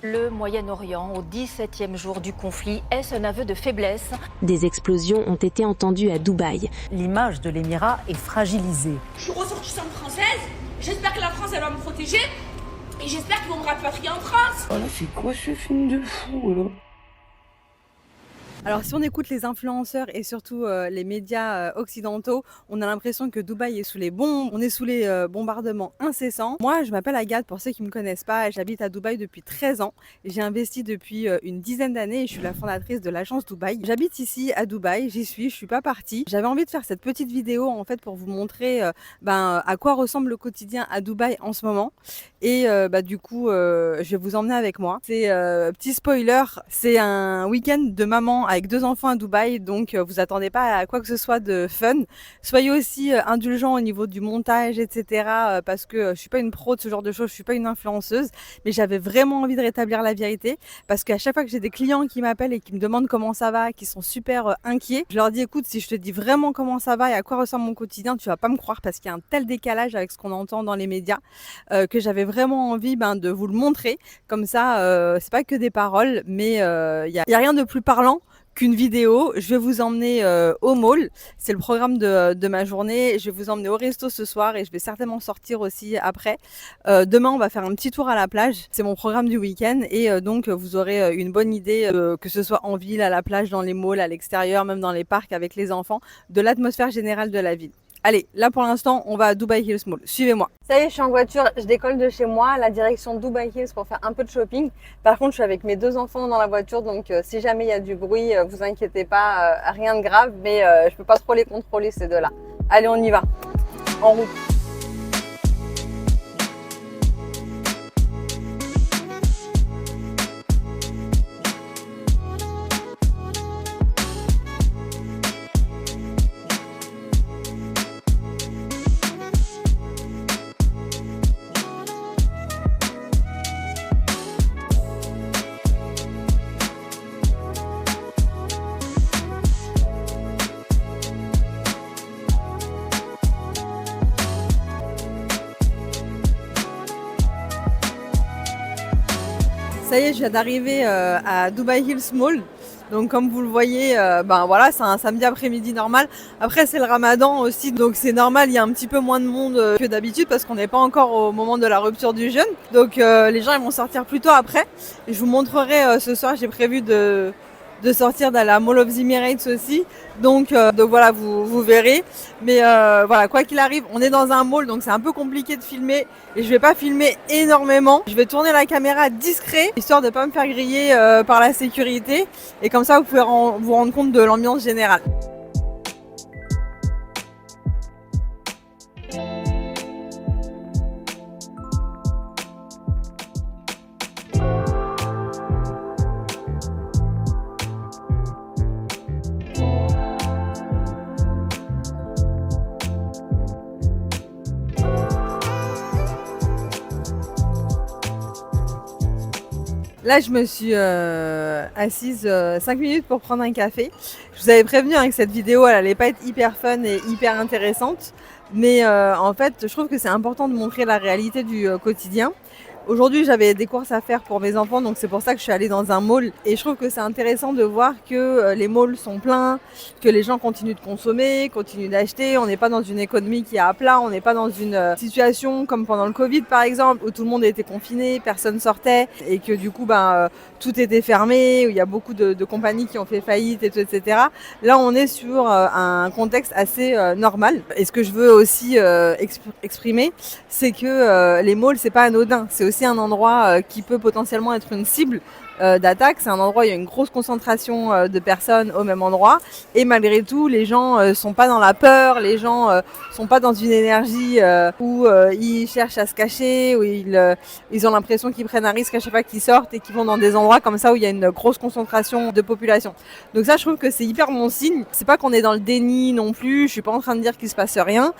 Le Moyen-Orient, au 17e jour du conflit, est-ce un aveu de faiblesse? Des explosions ont été entendues à Dubaï. L'image de l'émirat est fragilisée. Je suis ressortissante française, j'espère que la France elle va me protéger et j'espère qu'ils vont me rapatrier en France. Oh là, c'est quoi ce film de fou là? Alors si on écoute les influenceurs et surtout les médias occidentaux, on a l'impression que Dubaï est sous les bombes, on est sous les bombardements incessants. Moi je m'appelle Agathe, pour ceux qui ne me connaissent pas, j'habite à Dubaï depuis 13 ans. J'ai investi depuis une dizaine d'années et je suis la fondatrice de l'agence Dubaï. J'habite ici à Dubaï, j'y suis, je suis pas partie. J'avais envie de faire cette petite vidéo en fait pour vous montrer à quoi ressemble le quotidien à Dubaï en ce moment. Et du coup je vais vous emmener avec moi. C'est petit spoiler, c'est un week-end de maman avec 2 enfants à Dubaï, donc vous attendez pas à quoi que ce soit de fun. Soyez aussi indulgents au niveau du montage, etc. Parce que je suis pas une pro de ce genre de choses, je suis pas une influenceuse, mais j'avais vraiment envie de rétablir la vérité, parce qu'à chaque fois que j'ai des clients qui m'appellent et qui me demandent comment ça va, qui sont super inquiets, je leur dis écoute, si je te dis vraiment comment ça va et à quoi ressemble mon quotidien, tu vas pas me croire, parce qu'il y a un tel décalage avec ce qu'on entend dans les médias que j'avais vraiment envie de vous le montrer. Comme ça, c'est pas que des paroles, mais il y a rien de plus parlant qu'une vidéo. Je vais vous emmener au mall, c'est le programme de ma journée. Je vais vous emmener au resto ce soir et je vais certainement sortir aussi après. Demain on va faire un petit tour à la plage, c'est mon programme du week-end et donc vous aurez une bonne idée que ce soit en ville, à la plage, dans les malls, à l'extérieur, même dans les parcs avec les enfants, de l'atmosphère générale de la ville. Allez, là pour l'instant, on va à Dubai Hills Mall. Suivez-moi. Ça y est, je suis en voiture, je décolle de chez moi, la direction Dubai Hills pour faire un peu de shopping. Par contre, je suis avec mes 2 enfants dans la voiture, donc si jamais il y a du bruit, vous inquiétez pas, rien de grave, mais je peux pas trop les contrôler ces deux-là. Allez, on y va. En route. Ça y est, je viens d'arriver à Dubai Hills Mall. Donc comme vous le voyez, voilà, c'est un samedi après-midi normal. Après c'est le ramadan aussi, donc c'est normal, il y a un petit peu moins de monde que d'habitude parce qu'on n'est pas encore au moment de la rupture du jeûne. Donc les gens ils vont sortir plus tôt après. Et je vous montrerai ce soir, j'ai prévu de sortir dans la Mall of the Emirates aussi. Donc voilà, vous verrez. Mais voilà, quoi qu'il arrive, on est dans un mall, donc c'est un peu compliqué de filmer. Et je vais pas filmer énormément. Je vais tourner la caméra discret, histoire de pas me faire griller par la sécurité. Et comme ça, vous pouvez vous rendre compte de l'ambiance générale. Là, je me suis assise 5 minutes pour prendre un café. Je vous avais prévenu que cette vidéo, elle allait pas être hyper fun et hyper intéressante. Mais en fait, je trouve que c'est important de montrer la réalité du quotidien. Aujourd'hui, j'avais des courses à faire pour mes enfants, donc c'est pour ça que je suis allée dans un mall. Et je trouve que c'est intéressant de voir que les malls sont pleins, que les gens continuent de consommer, continuent d'acheter. On n'est pas dans une économie qui est à plat, on n'est pas dans une situation comme pendant le Covid par exemple, où tout le monde était confiné, personne sortait, et que du coup, tout était fermé, où il y a beaucoup de compagnies qui ont fait faillite, etc. Là, on est sur un contexte assez normal. Et ce que je veux aussi exprimer, c'est que les malls, c'est pas anodin. C'est aussi un endroit qui peut potentiellement être une cible d'attaque. C'est un endroit où il y a une grosse concentration de personnes au même endroit. Et malgré tout, les gens sont pas dans la peur, les gens sont pas dans une énergie où ils cherchent à se cacher, où ils ont l'impression qu'ils prennent un risque à chaque fois qu'ils sortent et qu'ils vont dans des endroits comme ça où il y a une grosse concentration de population. Donc ça, je trouve que c'est hyper bon signe. C'est pas qu'on est dans le déni non plus. Je suis pas en train de dire qu'il se passe rien.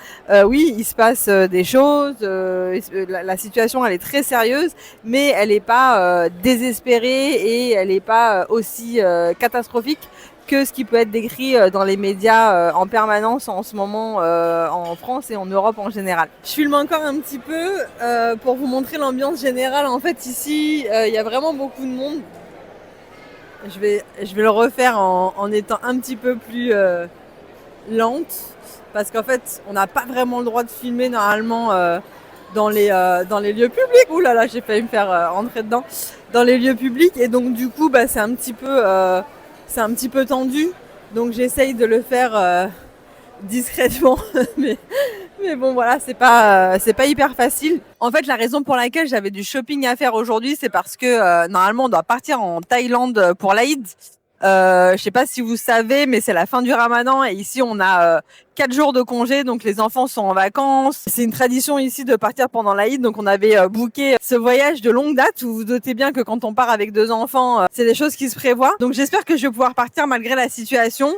Oui, il se passe des choses. La situation, elle est très sérieuse, mais elle est pas désespérée et elle n'est pas aussi catastrophique que ce qui peut être décrit dans les médias en permanence en ce moment en France et en Europe en général. Je filme encore un petit peu pour vous montrer l'ambiance générale. En fait ici il y a vraiment beaucoup de monde. Je vais le refaire en étant un petit peu plus lente parce qu'en fait on n'a pas vraiment le droit de filmer normalement dans les lieux publics. Ouh là là, j'ai failli me faire rentrer dedans. Dans les lieux publics et donc du coup c'est un petit peu tendu. Donc j'essaye de le faire discrètement mais bon voilà, c'est pas hyper facile. En fait, la raison pour laquelle j'avais du shopping à faire aujourd'hui, c'est parce que normalement on doit partir en Thaïlande pour l'Aïd. Je sais pas si vous savez, mais c'est la fin du Ramadan et ici on a 4 jours de congé, donc les enfants sont en vacances. C'est une tradition ici de partir pendant l'Aïd, donc on avait booké ce voyage de longue date. Vous vous doutez bien que quand on part avec 2 enfants, c'est des choses qui se prévoient. Donc j'espère que je vais pouvoir partir malgré la situation.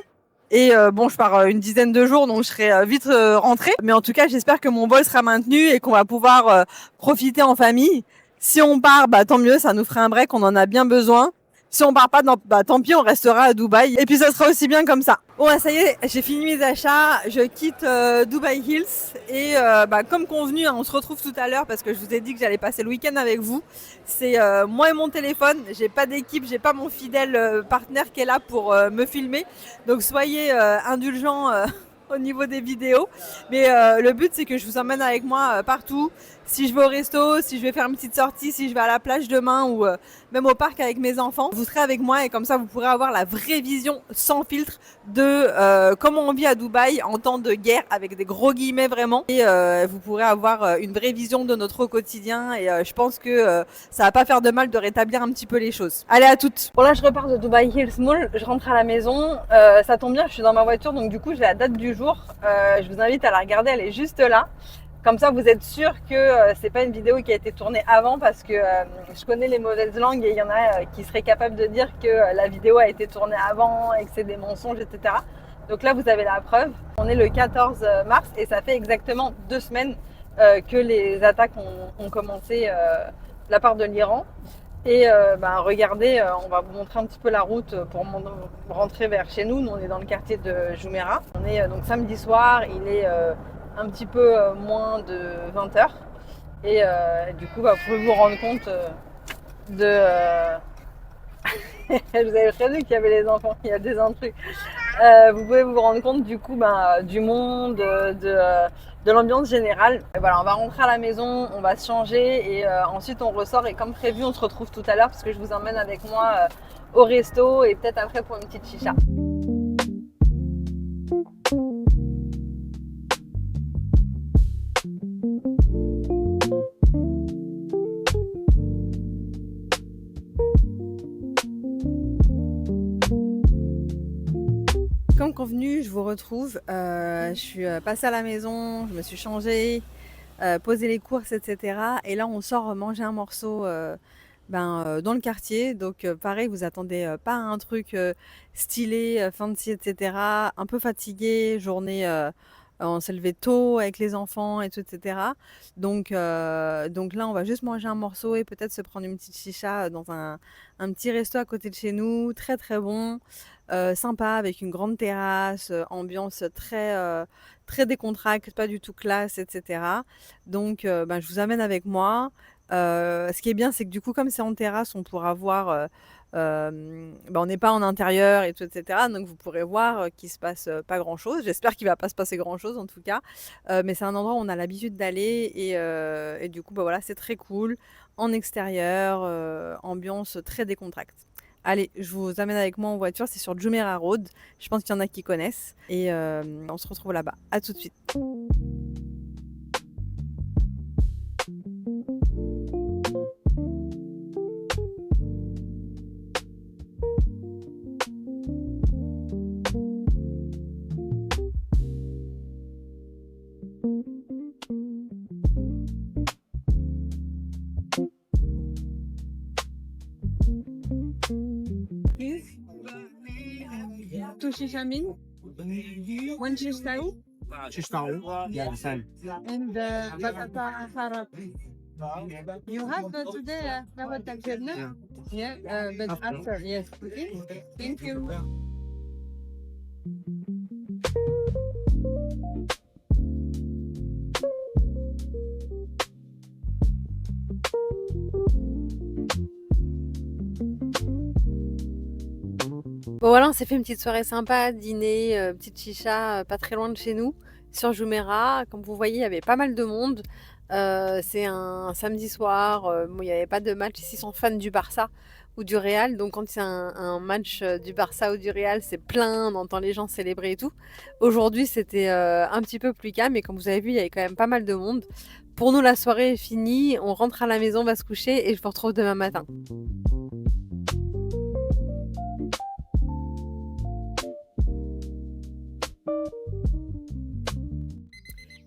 Et bon, je pars une dizaine de jours, donc je serai vite rentrée. Mais en tout cas, j'espère que mon vol sera maintenu et qu'on va pouvoir profiter en famille. Si on part, tant mieux, ça nous fera un break, on en a bien besoin. Si on part pas, tant pis, on restera à Dubaï. Et puis ça sera aussi bien comme ça. Bon, ça y est, j'ai fini mes achats. Je quitte Dubai Hills. Et comme convenu, on se retrouve tout à l'heure parce que je vous ai dit que j'allais passer le week-end avec vous. C'est moi et mon téléphone. J'ai pas d'équipe, j'ai pas mon fidèle partenaire qui est là pour me filmer. Donc soyez indulgents au niveau des vidéos. Mais le but, c'est que je vous emmène avec moi partout. Si je vais au resto, si je vais faire une petite sortie, si je vais à la plage demain ou même au parc avec mes enfants, vous serez avec moi et comme ça vous pourrez avoir la vraie vision sans filtre de comment on vit à Dubaï en temps de guerre avec des gros guillemets vraiment. Et vous pourrez avoir une vraie vision de notre quotidien et je pense que ça va pas faire de mal de rétablir un petit peu les choses. Allez, à toutes. Bon là je repars de Dubai Hills Mall, je rentre à la maison, ça tombe bien, je suis dans ma voiture donc du coup j'ai la date du jour. Je vous invite à la regarder, elle est juste là. Comme ça, vous êtes sûr que c'est pas une vidéo qui a été tournée avant parce que je connais les mauvaises langues et il y en a qui seraient capables de dire que la vidéo a été tournée avant et que c'est des mensonges, etc. Donc là, vous avez la preuve. On est le 14 mars et ça fait exactement 2 semaines que les attaques ont commencé de la part de l'Iran. Et regardez, on va vous montrer un petit peu la route pour rentrer vers chez nous. Nous, on est dans le quartier de Jumeirah. On est donc samedi soir, il est un petit peu moins de 20h et du coup vous pouvez vous rendre compte de je vous avais prévenu qu'il y avait les enfants, il y a des intrus. Vous pouvez vous rendre compte du coup du monde, de l'ambiance générale. Et voilà, on va rentrer à la maison, on va se changer et ensuite on ressort et comme prévu on se retrouve tout à l'heure parce que je vous emmène avec moi au resto et peut-être après pour une petite chicha. Comme convenu, je vous retrouve. Je suis passée à la maison, je me suis changée, posé les courses, etc. Et là, on sort manger un morceau dans le quartier. Donc, pareil, vous attendez pas à un truc stylé, fancy, etc. Un peu fatigué, journée. On s'est levé tôt avec les enfants et tout, etc. Donc là, on va juste manger un morceau et peut-être se prendre une petite chicha dans un petit resto à côté de chez nous, très très bon, sympa, avec une grande terrasse, ambiance très décontractée, pas du tout classe, etc. Donc, je vous amène avec moi. Ce qui est bien, c'est que du coup, comme c'est en terrasse, on pourra voir... on n'est pas en intérieur et tout, etc. Donc vous pourrez voir qu'il se passe pas grand chose. J'espère qu'il va pas se passer grand chose en tout cas. Mais c'est un endroit où on a l'habitude d'aller et du coup voilà, c'est très cool. En extérieur, ambiance très décontractée. Allez, je vous amène avec moi en voiture, c'est sur Jumeirah Road. Je pense qu'il y en a qui connaissent. Et on se retrouve là-bas. À tout de suite. Two shisha min, 1 shish tawi, and batata harap. You have today rabat al-jannah? Yeah, but after, yes. Okay. Thank you. Bon voilà, on s'est fait une petite soirée sympa, dîner, petite chicha, pas très loin de chez nous, sur Jumeirah. Comme vous voyez, il y avait pas mal de monde. C'est un samedi soir, bon il y avait pas de match. Ici, ils sont fans du Barça ou du Real, donc quand c'est un match, du Barça ou du Real, c'est plein, on entend les gens célébrer et tout. Aujourd'hui, c'était, un petit peu plus calme et comme vous avez vu, il y avait quand même pas mal de monde. Pour nous, la soirée est finie, on rentre à la maison, on va se coucher et je vous retrouve demain matin.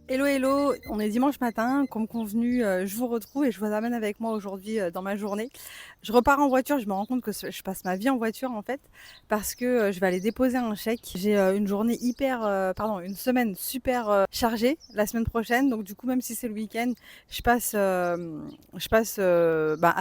Hello hello, on est dimanche matin, comme convenu, je vous retrouve et je vous amène avec moi aujourd'hui dans ma journée. Je repars en voiture, je me rends compte que je passe ma vie en voiture en fait, parce que je vais aller déposer un chèque. J'ai une journée une semaine super chargée la semaine prochaine, donc du coup même si c'est le week-end, je passe à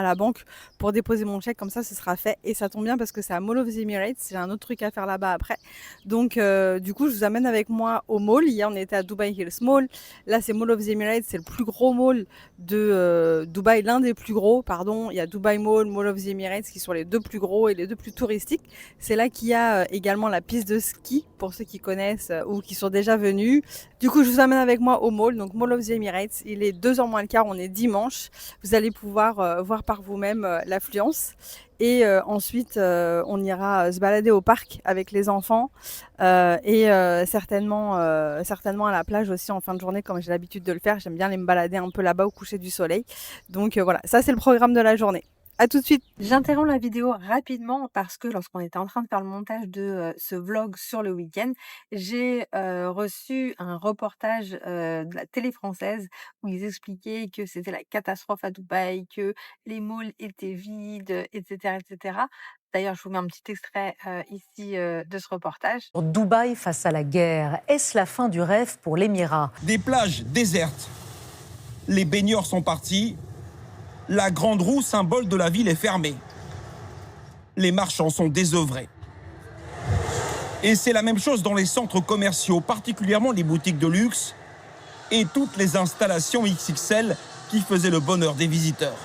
la banque pour déposer mon chèque, comme ça ce sera fait et ça tombe bien parce que c'est à Mall of the Emirates, j'ai un autre truc à faire là-bas après. Donc du coup je vous amène avec moi au mall. Hier on était à Dubai Hills Mall. Là, c'est Mall of the Emirates, c'est le plus gros mall de Dubaï, l'un des plus gros, pardon. Il y a Dubai Mall, Mall of the Emirates qui sont les deux plus gros et les deux plus touristiques. C'est là qu'il y a également la piste de ski, pour ceux qui connaissent ou qui sont déjà venus. Du coup, je vous amène avec moi au mall, donc Mall of the Emirates. Il est 2h moins le quart, on est dimanche. Vous allez pouvoir voir par vous-même l'affluence. Et ensuite, on ira se balader au parc avec les enfants et certainement à la plage aussi en fin de journée comme j'ai l'habitude de le faire. J'aime bien aller me balader un peu là-bas au coucher du soleil. Donc voilà, ça c'est le programme de la journée. À tout de suite. J'interromps la vidéo rapidement parce que lorsqu'on était en train de faire le montage de ce vlog sur le week-end, j'ai reçu un reportage de la télé française où ils expliquaient que c'était la catastrophe à Dubaï, que les malls étaient vides, etc., etc. D'ailleurs, je vous mets un petit extrait ici de ce reportage. Dubaï face à la guerre, est-ce la fin du rêve pour l'Émirat? Des plages désertes. Les baigneurs sont partis. La grande roue, symbole de la ville, est fermée. Les marchands sont désœuvrés. Et c'est la même chose dans les centres commerciaux, particulièrement les boutiques de luxe et toutes les installations XXL qui faisaient le bonheur des visiteurs.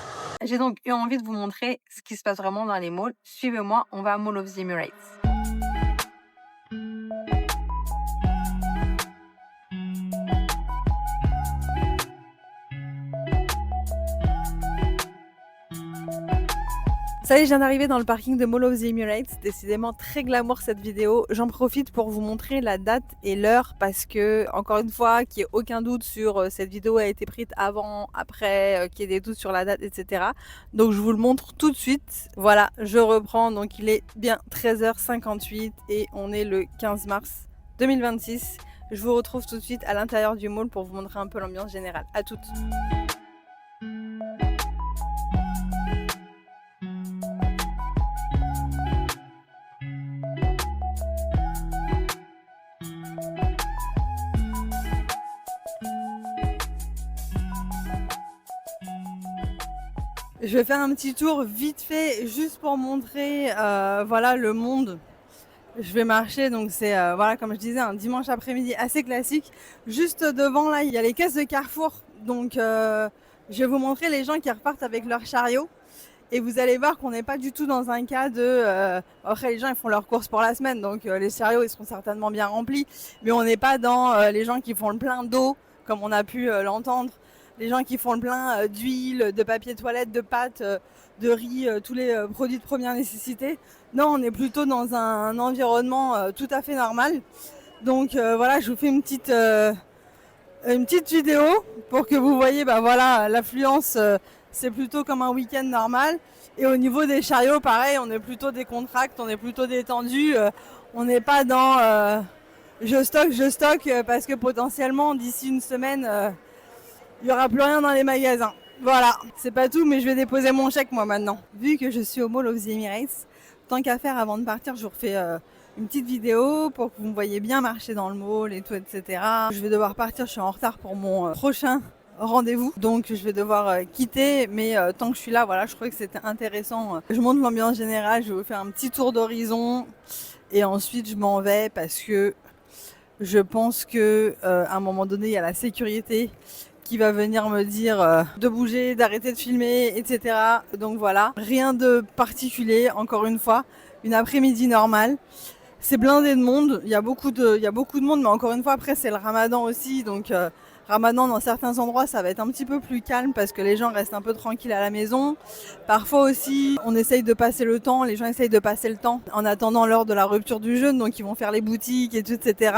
J'ai donc eu envie de vous montrer ce qui se passe vraiment dans les malls. Suivez-moi, on va à Mall of the Emirates. Ça y est, je viens d'arriver dans le parking de Mall of the Emirates. Décidément très glamour cette vidéo. J'en profite pour vous montrer la date et l'heure parce que, encore une fois, qu'il n'y ait aucun doute sur cette vidéo a été prise avant, après, qu'il y ait des doutes sur la date, etc. Donc je vous le montre tout de suite. Voilà, je reprends. Donc il est bien 13h58 et on est le 15 mars 2026. Je vous retrouve tout de suite à l'intérieur du mall pour vous montrer un peu l'ambiance générale. À toutes. Je vais faire un petit tour vite fait, juste pour montrer voilà, le monde. Je vais marcher, donc c'est voilà, comme je disais, un dimanche après-midi assez classique. Juste devant, là, il y a les caisses de Carrefour. Donc je vais vous montrer les gens qui repartent avec leur chariot. Et vous allez voir qu'on n'est pas du tout dans un cas de... après, les gens, ils font leurs courses pour la semaine, donc les chariots, ils seront certainement bien remplis. Mais on n'est pas dans les gens qui font le plein d'eau, comme on a pu l'entendre. Les gens qui font le plein d'huile, de papier toilette, de pâtes, de riz, tous les produits de première nécessité. Non, on est plutôt dans un environnement tout à fait normal. Donc voilà, je vous fais une petite vidéo pour que vous voyez, voilà, l'affluence, c'est plutôt comme un week-end normal. Et au niveau des chariots, pareil, on est plutôt décontracté, on est plutôt détendu. On n'est pas dans je stocke parce que potentiellement d'ici une semaine... il n'y aura plus rien dans les magasins. Voilà, c'est pas tout, mais je vais déposer mon chèque moi maintenant. Vu que je suis au Mall of the Emirates, tant qu'à faire avant de partir, je vous refais une petite vidéo pour que vous me voyez bien marcher dans le mall et tout, etc. Je vais devoir partir, je suis en retard pour mon prochain rendez-vous. Donc je vais devoir quitter, mais tant que je suis là, voilà, je trouvais que c'était intéressant. Je montre l'ambiance générale, je vais vous faire un petit tour d'horizon et ensuite je m'en vais parce que je pense que à un moment donné, il y a la sécurité qui va venir me dire de bouger, d'arrêter de filmer, etc. Donc voilà, rien de particulier, encore une fois, une après-midi normale. C'est blindé de monde, il y a beaucoup de monde, mais encore une fois, après c'est le ramadan aussi, donc ramadan dans certains endroits ça va être un petit peu plus calme parce que les gens restent un peu tranquilles à la maison. Parfois aussi on essaye de passer le temps, les gens essayent de passer le temps en attendant l'heure de la rupture du jeûne, donc ils vont faire les boutiques et tout, etc.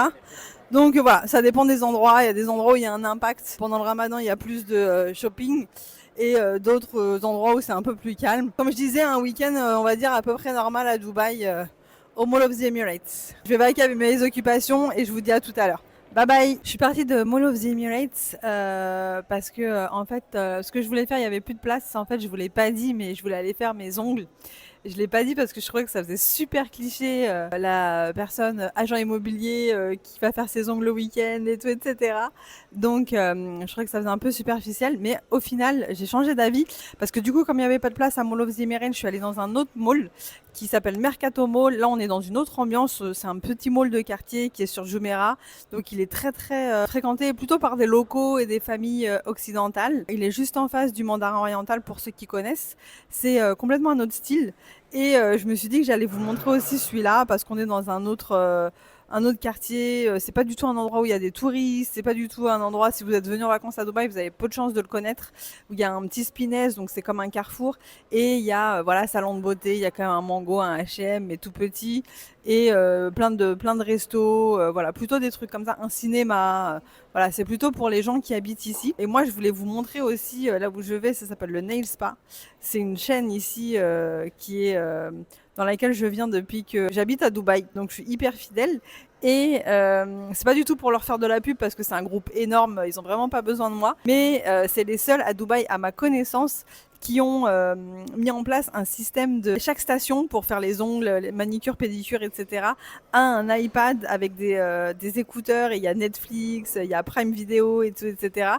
Donc voilà, ça dépend des endroits, il y a des endroits où il y a un impact. Pendant le ramadan il y a plus de shopping et d'autres endroits où c'est un peu plus calme. Comme je disais, un week-end on va dire à peu près normal à Dubaï, au Mall of the Emirates. Je vais vaquer avec mes occupations et je vous dis à tout à l'heure. Bye bye. Je suis partie de Mall of the Emirates parce que en fait ce que je voulais faire, il y avait plus de place. En fait je vous l'ai pas dit, mais je voulais aller faire mes ongles. Je l'ai pas dit parce que je trouvais que ça faisait super cliché, la personne agent immobilier qui va faire ses ongles le week-end et tout, etc. Donc je trouvais que ça faisait un peu superficiel, mais au final j'ai changé d'avis parce que du coup comme il n'y avait pas de place à Mall of the Emirates, je suis allée dans un autre mall qui s'appelle Mercato Mall. Là on est dans une autre ambiance, c'est un petit mall de quartier qui est sur Jumeirah, donc il est très fréquenté plutôt par des locaux et des familles occidentales. Il est juste en face du Mandarin oriental pour ceux qui connaissent. C'est complètement un autre style. Et je me suis dit que j'allais vous montrer aussi celui-là parce qu'on est dans un autre quartier. C'est pas du tout un endroit où il y a des touristes. C'est pas du tout un endroit, si vous êtes venu en vacances à Dubaï, vous avez peu de chance de le connaître. Où il y a un petit Spinès, donc c'est comme un carrefour. Et il y a voilà, salon de beauté. Il y a quand même un Mango, un H&M, mais tout petit. Et plein de restos. Voilà, plutôt des trucs comme ça. Un cinéma. Voilà, c'est plutôt pour les gens qui habitent ici. Et moi, je voulais vous montrer aussi là où je vais. Ça s'appelle le Nail Spa. C'est une chaîne ici qui est dans laquelle je viens depuis que j'habite à Dubaï. Donc je suis hyper fidèle. Et c'est pas du tout pour leur faire de la pub parce que c'est un groupe énorme, ils ont vraiment pas besoin de moi. Mais c'est les seuls à Dubaï, à ma connaissance, qui ont mis en place un système de chaque station pour faire les ongles, les manicures, pédicures, etc. a un iPad avec des écouteurs et il y a Netflix, il y a Prime Video et tout, etc.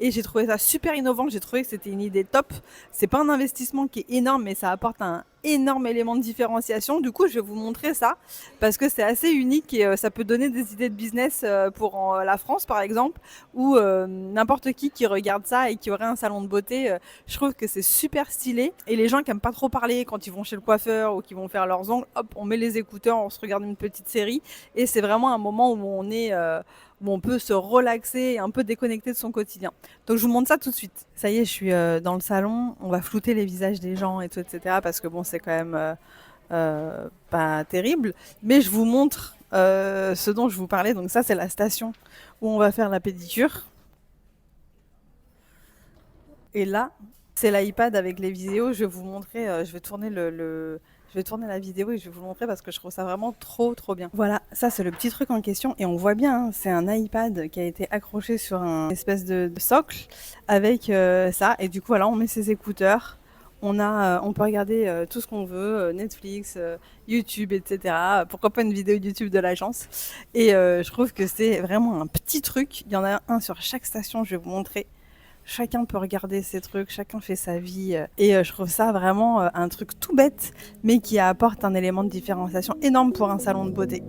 Et j'ai trouvé ça super innovant, j'ai trouvé que c'était une idée top. C'est pas un investissement qui est énorme, mais ça apporte un énorme élément de différenciation. Du coup, je vais vous montrer ça parce que c'est assez unique et ça peut donner des idées de business pour la France, par exemple, ou n'importe qui regarde ça et qui aurait un salon de beauté. Je trouve que c'est super stylé. Et les gens qui aiment pas trop parler quand ils vont chez le coiffeur ou qui vont faire leurs ongles, hop, on met les écouteurs, on se regarde une petite série et c'est vraiment un moment où on est où on peut se relaxer et un peu déconnecter de son quotidien. Donc je vous montre ça tout de suite. Ça y est, je suis dans le salon, on va flouter les visages des gens et tout, etc. parce que bon, c'est quand même pas terrible. Mais je vous montre ce dont je vous parlais. Donc ça, c'est la station où on va faire la pédicure. Et là, c'est l'iPad avec les vidéos. Je vais vous montrer, je vais tourner je vais tourner la vidéo et je vais vous montrer parce que je trouve ça vraiment trop bien. Voilà, ça c'est le petit truc en question et on voit bien, hein, c'est un iPad qui a été accroché sur un espèce de socle avec ça. Et du coup, voilà, on met ses écouteurs. On peut regarder tout ce qu'on veut, Netflix, YouTube, etc. Pourquoi pas une vidéo YouTube de l'agence. Et je trouve que c'est vraiment un petit truc. Il y en a un sur chaque station, je vais vous montrer. Chacun peut regarder ses trucs, chacun fait sa vie. Et je trouve ça vraiment un truc tout bête, mais qui apporte un élément de différenciation énorme pour un salon de beauté.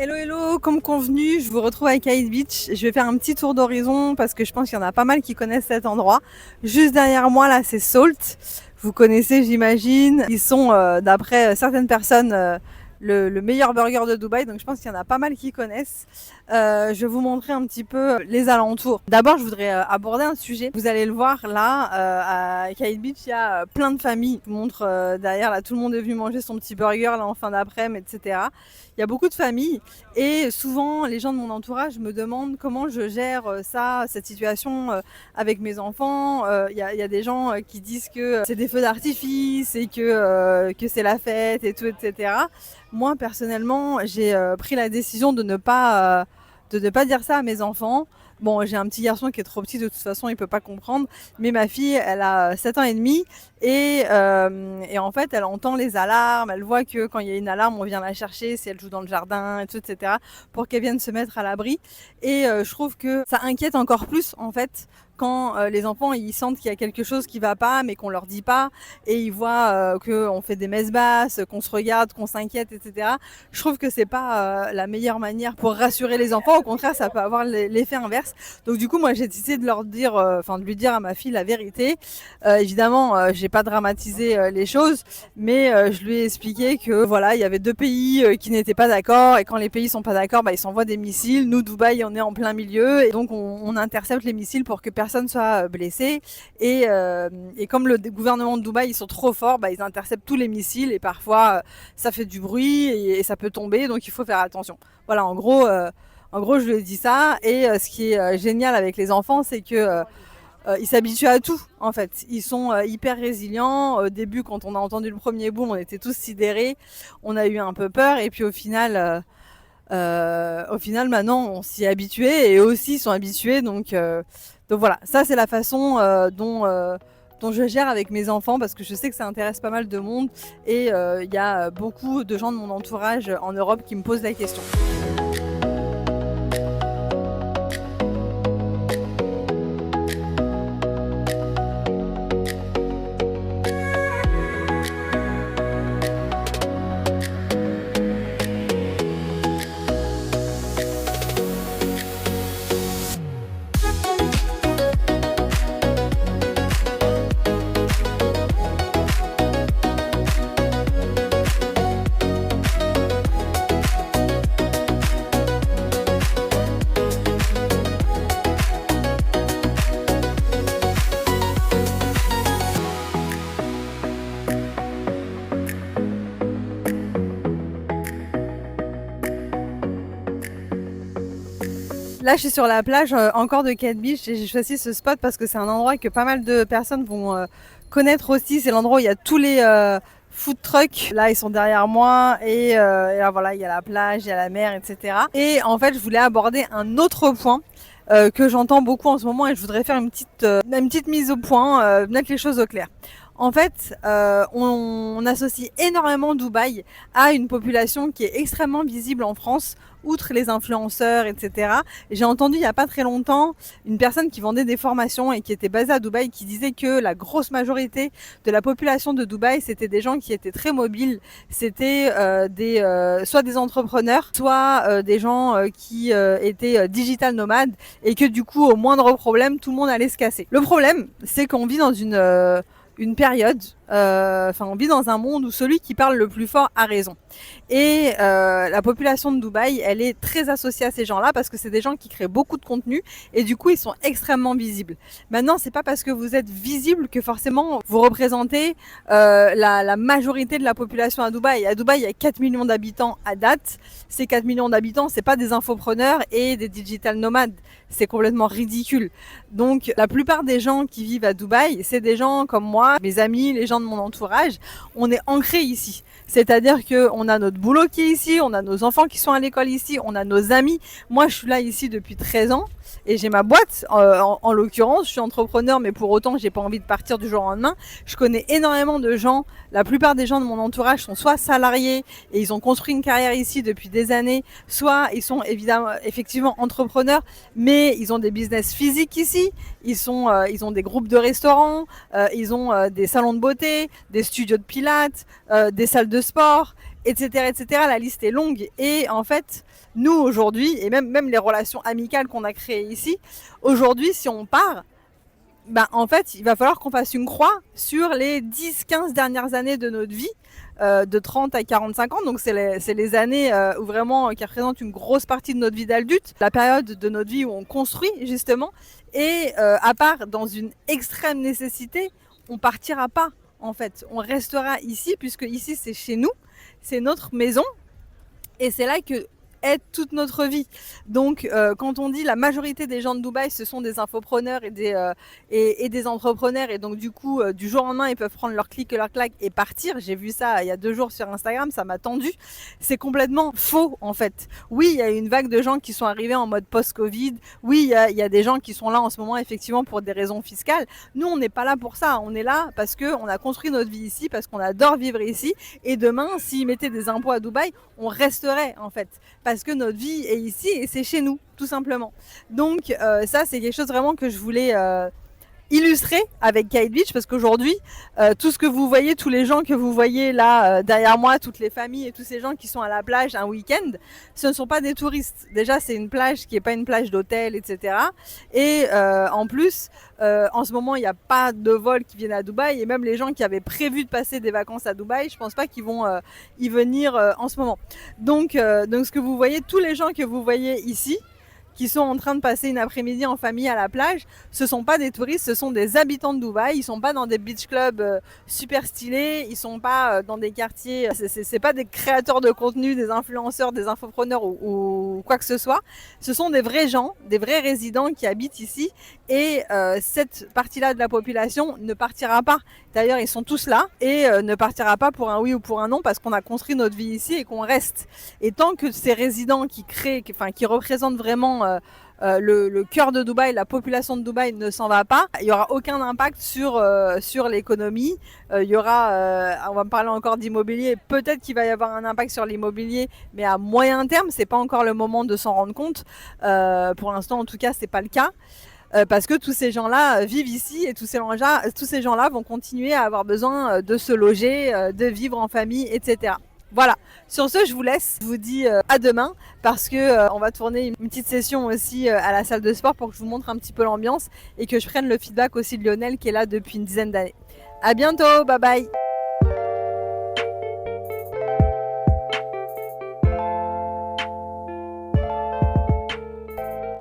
Hello, comme convenu, je vous retrouve à Kite Beach. Je vais faire un petit tour d'horizon parce que je pense qu'il y en a pas mal qui connaissent cet endroit. Juste derrière moi, là, c'est Salt. Vous connaissez, j'imagine. Ils sont, d'après certaines personnes, le meilleur burger de Dubaï, donc je pense qu'il y en a pas mal qui connaissent. Je vais vous montrer un petit peu les alentours. D'abord, je voudrais aborder un sujet. Vous allez le voir là, à Kite Beach, il y a plein de familles. Je vous montre derrière, là, tout le monde est venu manger son petit burger là en fin d'après-midi, etc. Il y a beaucoup de familles et souvent les gens de mon entourage me demandent comment je gère cette situation avec mes enfants. Il y a des gens qui disent que c'est des feux d'artifice et que c'est la fête et tout, etc. Moi personnellement, j'ai pris la décision de ne pas dire ça à mes enfants. Bon, j'ai un petit garçon qui est trop petit, de toute façon, il peut pas comprendre. Mais ma fille, elle a 7 ans et demi. Et en fait, elle entend les alarmes. Elle voit que quand il y a une alarme, on vient la chercher si elle joue dans le jardin, et tout, etc. pour qu'elle vienne se mettre à l'abri. Et je trouve que ça inquiète encore plus, en fait, quand les enfants ils sentent qu'il y a quelque chose qui va pas mais qu'on leur dit pas et ils voient qu'on fait des messes basses, qu'on se regarde, qu'on s'inquiète, etc. Je trouve que c'est pas la meilleure manière pour rassurer les enfants. Au contraire, ça peut avoir l'effet inverse. Donc du coup, moi j'ai décidé de leur dire, de lui dire à ma fille la vérité. Évidemment, j'ai pas dramatisé les choses, mais je lui ai expliqué que voilà, il y avait 2 pays qui n'étaient pas d'accord et quand les pays sont pas d'accord, ils s'envoient des missiles. Nous, Dubaï, on est en plein milieu et donc on intercepte les missiles pour que personne soit blessé et comme le gouvernement de Dubaï ils sont trop forts, ils interceptent tous les missiles et parfois ça fait du bruit et ça peut tomber, donc il faut faire attention. Voilà, en gros je lui ai dit ça et ce qui est génial avec les enfants, c'est que ils s'habituent à tout en fait. Ils sont hyper résilients. Au début, quand on a entendu le premier boom, on était tous sidérés, on a eu un peu peur et puis au final maintenant on s'y est habitué et eux aussi ils sont habitués, donc voilà, ça c'est la façon dont je gère avec mes enfants, parce que je sais que ça intéresse pas mal de monde et il y a beaucoup de gens de mon entourage en Europe qui me posent la question. Là, je suis sur la plage encore de Kite Beach et j'ai choisi ce spot parce que c'est un endroit que pas mal de personnes vont connaître aussi. C'est l'endroit où il y a tous les food trucks. Là, ils sont derrière moi et là, voilà, il y a la plage, il y a la mer, etc. Et en fait, je voulais aborder un autre point que j'entends beaucoup en ce moment et je voudrais faire une petite mise au point, mettre les choses au clair. En fait, on associe énormément Dubaï à une population qui est extrêmement visible en France, outre les influenceurs, etc. Et j'ai entendu il n'y a pas très longtemps une personne qui vendait des formations et qui était basée à Dubaï qui disait que la grosse majorité de la population de Dubaï, c'était des gens qui étaient très mobiles. C'était soit des entrepreneurs, soit des gens qui étaient digital nomades et que du coup, au moindre problème, tout le monde allait se casser. Le problème, c'est qu'on vit dans une période, on vit dans un monde où celui qui parle le plus fort a raison. Et la population de Dubaï, elle est très associée à ces gens-là parce que c'est des gens qui créent beaucoup de contenu et du coup, ils sont extrêmement visibles. Maintenant, c'est pas parce que vous êtes visible que forcément vous représentez la majorité de la population à Dubaï. À Dubaï, il y a 4 millions d'habitants à date. Ces 4 millions d'habitants, c'est pas des infopreneurs et des digital nomades. C'est complètement ridicule. Donc, la plupart des gens qui vivent à Dubaï, c'est des gens comme moi, mes amis, les gens de mon entourage. On est ancrés ici. C'est-à-dire qu'on a notre boulot qui est ici, on a nos enfants qui sont à l'école ici, on a nos amis. Moi, je suis là ici depuis 13 ans et j'ai ma boîte. En l'occurrence, je suis entrepreneur, mais pour autant, j'ai pas envie de partir du jour au lendemain. Je connais énormément de gens. La plupart des gens de mon entourage sont soit salariés et ils ont construit une carrière ici depuis des années, soit ils sont effectivement entrepreneurs, mais ils ont des business physiques ici. Ils ont des groupes de restaurants, ils ont des salons de beauté, des studios de pilates, des salles de sport, etc., etc. La liste est longue. Et en fait, nous aujourd'hui, et même les relations amicales qu'on a créées ici, aujourd'hui, si on part, En fait, il va falloir qu'on fasse une croix sur les 10-15 dernières années de notre vie, de 30 à 45 ans. Donc, c'est les années où vraiment, qui représentent une grosse partie de notre vie d'adulte, la période de notre vie où on construit, justement. Et à part dans une extrême nécessité, on partira pas, en fait. On restera ici, puisque ici, c'est chez nous, c'est notre maison. Et c'est là que est toute notre vie. Donc, quand on dit la majorité des gens de Dubaï, ce sont des infopreneurs et des entrepreneurs, et donc du coup, du jour au lendemain, ils peuvent prendre leur clic et leur claque et partir. J'ai vu ça il y a 2 jours sur Instagram, ça m'a tendu. C'est complètement faux, en fait. Oui, il y a une vague de gens qui sont arrivés en mode post-Covid. Oui, il y a des gens qui sont là en ce moment, effectivement, pour des raisons fiscales. Nous, on n'est pas là pour ça. On est là parce qu'on a construit notre vie ici, parce qu'on adore vivre ici. Et demain, s'ils mettaient des impôts à Dubaï, on resterait, en fait. Parce que notre vie est ici et c'est chez nous, tout simplement. Donc ça, c'est quelque chose vraiment que je voulais illustrer avec Kite Beach, parce qu'aujourd'hui, tout ce que vous voyez, tous les gens que vous voyez là derrière moi, toutes les familles et tous ces gens qui sont à la plage un week-end, ce ne sont pas des touristes. Déjà, c'est une plage qui n'est pas une plage d'hôtel, etc. Et en plus, en ce moment, il n'y a pas de vol qui viennent à Dubaï, et même les gens qui avaient prévu de passer des vacances à Dubaï, je pense pas qu'ils vont y venir en ce moment. Donc ce que vous voyez, tous les gens que vous voyez ici, qui sont en train de passer une après-midi en famille à la plage, ce sont pas des touristes, ce sont des habitants de Dubaï. Ils sont pas dans des beach clubs super stylés, ils sont pas dans des quartiers, c'est pas des créateurs de contenu, des influenceurs, des infopreneurs ou quoi que ce soit. Ce sont des vrais gens, des vrais résidents qui habitent ici, et cette partie-là de la population ne partira pas. D'ailleurs, ils sont tous là et ne partira pas pour un oui ou pour un non, parce qu'on a construit notre vie ici et qu'on reste. Et tant que ces résidents qui représentent vraiment le cœur de Dubaï, la population de Dubaï ne s'en va pas, il n'y aura aucun impact sur l'économie. Il y aura, on va me parler encore d'immobilier, peut-être qu'il va y avoir un impact sur l'immobilier, mais à moyen terme, c'est pas encore le moment de s'en rendre compte. Pour l'instant, en tout cas, c'est pas le cas. Parce que tous ces gens-là vivent ici, et tous ces gens-là vont continuer à avoir besoin de se loger, de vivre en famille, etc. Voilà. Sur ce, je vous laisse. Je vous dis à demain, parce que on va tourner une petite session aussi à la salle de sport pour que je vous montre un petit peu l'ambiance et que je prenne le feedback aussi de Lionel qui est là depuis une dizaine d'années. À bientôt, bye bye.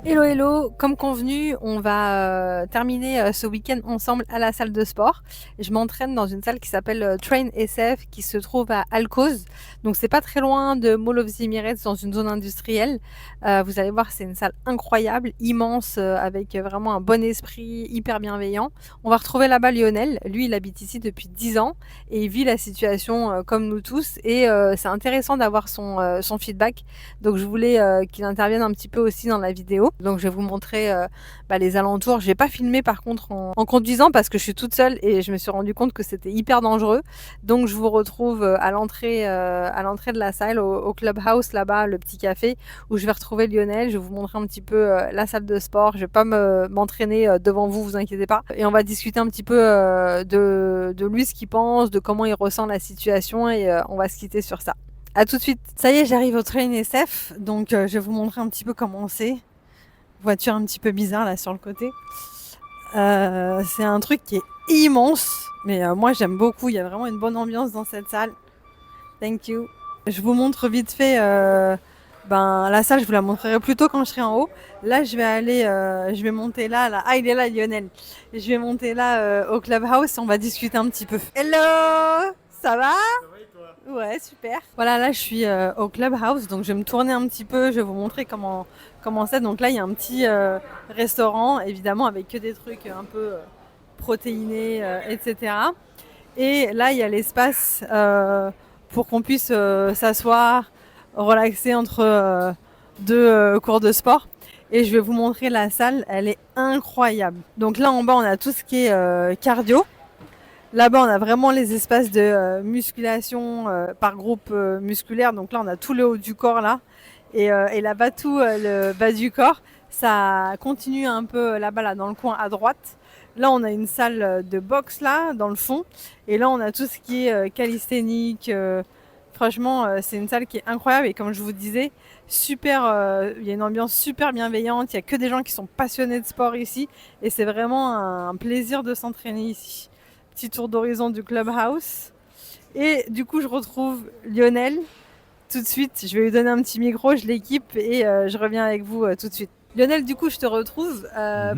Hello hello, comme convenu, on va terminer ce week-end ensemble à la salle de sport. Je m'entraîne dans une salle qui s'appelle Train SF, qui se trouve à Al Quoz. Donc c'est pas très loin de Mall of the Emirates, dans une zone industrielle. Vous allez voir, c'est une salle incroyable, immense, avec vraiment un bon esprit, hyper bienveillant. On va retrouver là-bas Lionel. Lui, il habite ici depuis 10 ans et il vit la situation comme nous tous. Et c'est intéressant d'avoir son feedback. Donc je voulais qu'il intervienne un petit peu aussi dans la vidéo. Donc je vais vous montrer les alentours. Je vais pas filmer par contre en conduisant, parce que je suis toute seule et je me suis rendu compte que c'était hyper dangereux. Donc je vous retrouve à l'entrée de la salle, au clubhouse là-bas, le petit café où je vais retrouver Lionel. Je vais vous montrer un petit peu la salle de sport. Je vais pas m'entraîner devant vous, vous inquiétez pas. Et on va discuter un petit peu de lui, ce qu'il pense, de comment il ressent la situation, et on va se quitter sur ça. À tout de suite. Ça y est, j'arrive au Train SF. Donc je vais vous montrer un petit peu comment c'est. Voiture un petit peu bizarre là sur le côté. C'est un truc qui est immense, mais moi j'aime beaucoup. Il y a vraiment une bonne ambiance dans cette salle. Thank you. Je vous montre vite fait la salle. Je vous la montrerai plus tôt quand je serai en haut. Là je vais monter là. Ah, il est là, Lionel. Je vais monter là au clubhouse et on va discuter un petit peu. Hello, ça va? Ouais, super. Voilà, là je suis au clubhouse, donc je vais me tourner un petit peu, je vais vous montrer comment c'est. Donc là il y a un petit restaurant, évidemment avec que des trucs un peu protéinés, etc. Et là il y a l'espace pour qu'on puisse s'asseoir, relaxer entre deux cours de sport. Et je vais vous montrer la salle, elle est incroyable. Donc là en bas on a tout ce qui est cardio. Là-bas, on a vraiment les espaces de musculation par groupe musculaire. Donc là, on a tout le haut du corps là. Et là-bas, tout le bas du corps. Ça continue un peu là-bas, là, dans le coin à droite. Là, on a une salle de boxe là, dans le fond. Et là, on a tout ce qui est calisthénique. Franchement, c'est une salle qui est incroyable et comme je vous disais, super, il y a une ambiance super bienveillante, il y a que des gens qui sont passionnés de sport ici et c'est vraiment un plaisir de s'entraîner ici. Petit tour d'horizon du clubhouse. Et du coup, je retrouve Lionel tout de suite. Je vais lui donner un petit micro, je l'équipe et je reviens avec vous tout de suite. Lionel, du coup, je te retrouve.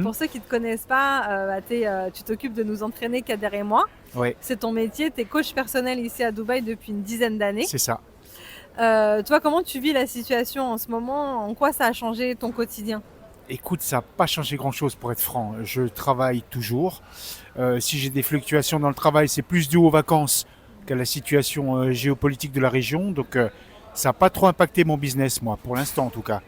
Pour ceux qui ne te connaissent pas, tu t'occupes de nous entraîner Kader et moi. Oui, C'est ton métier, tu es coach personnel ici à Dubaï depuis une dizaine d'années. c'est ça. Toi, comment tu vis la situation en ce moment? En quoi ça a changé ton quotidien? Écoute, ça n'a pas changé grand-chose pour être franc. Je travaille toujours. Si j'ai des fluctuations dans le travail, c'est plus dû aux vacances qu'à la situation géopolitique de la région. Donc, ça n'a pas trop impacté mon business, moi, pour l'instant en tout cas.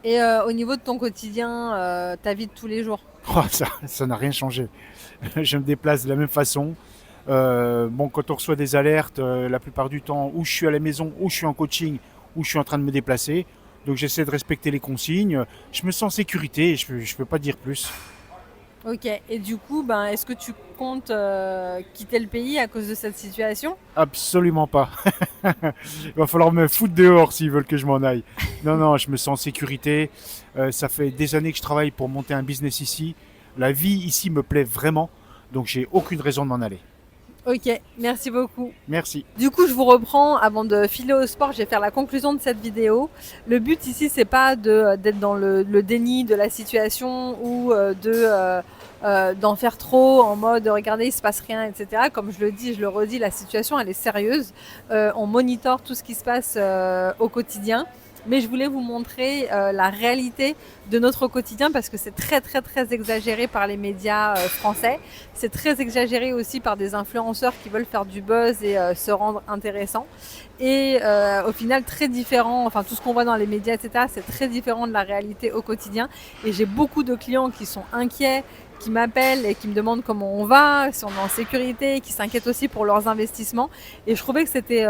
Et au niveau de ton quotidien, ta vie de tous les jours? Oh, ça n'a rien changé. Je me déplace de la même façon. Quand on reçoit des alertes, la plupart du temps, où je suis à la maison, où je suis en coaching, où je suis en train de me déplacer. Donc j'essaie de respecter les consignes. Je me sens en sécurité et je ne peux pas dire plus. Ok, et du coup, est-ce que tu comptes quitter le pays à cause de cette situation? Absolument pas. Il va falloir me foutre dehors s'ils veulent que je m'en aille. Non, je me sens en sécurité. Ça fait des années que je travaille pour monter un business ici. La vie ici me plaît vraiment. Donc j'ai aucune raison de m'en aller. Ok, merci beaucoup. Merci. Du coup, je vous reprends. Avant de filer au sport, je vais faire la conclusion de cette vidéo. Le but ici, c'est pas d'être dans le déni de la situation ou d'en faire trop en mode regardez, il se passe rien, etc. Comme je le dis, je le redis, la situation, elle est sérieuse. On monitore tout ce qui se passe au quotidien. Mais je voulais vous montrer la réalité de notre quotidien parce que c'est très très très exagéré par les médias français. C'est très exagéré aussi par des influenceurs qui veulent faire du buzz et se rendre intéressants. Et au final très différent, enfin tout ce qu'on voit dans les médias, etc. c'est très différent de la réalité au quotidien. Et j'ai beaucoup de clients qui sont inquiets, qui m'appellent et qui me demandent comment on va, si on est en sécurité, qui s'inquiètent aussi pour leurs investissements. Et je trouvais que c'était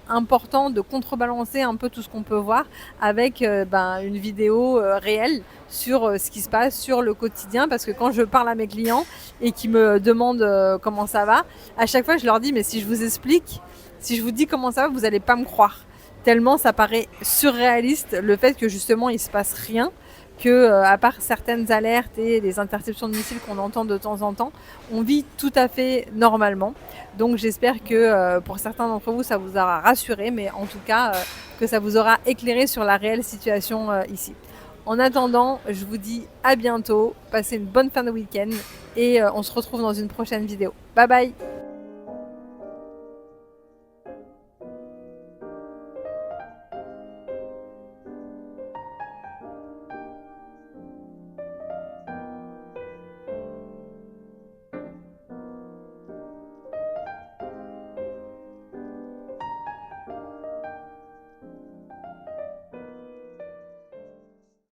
important de contrebalancer un peu tout ce qu'on peut voir avec une vidéo réelle sur ce qui se passe, sur le quotidien. Parce que quand je parle à mes clients et qu'ils me demandent comment ça va, à chaque fois je leur dis mais si je vous explique, si je vous dis comment ça va, vous n'allez pas me croire. Tellement ça paraît surréaliste le fait que justement il ne se passe rien. Que, à part certaines alertes et les interceptions de missiles qu'on entend de temps en temps, on vit tout à fait normalement. Donc j'espère que pour certains d'entre vous, ça vous aura rassuré, mais en tout cas que ça vous aura éclairé sur la réelle situation ici. En attendant, je vous dis à bientôt, passez une bonne fin de week-end et on se retrouve dans une prochaine vidéo. Bye bye!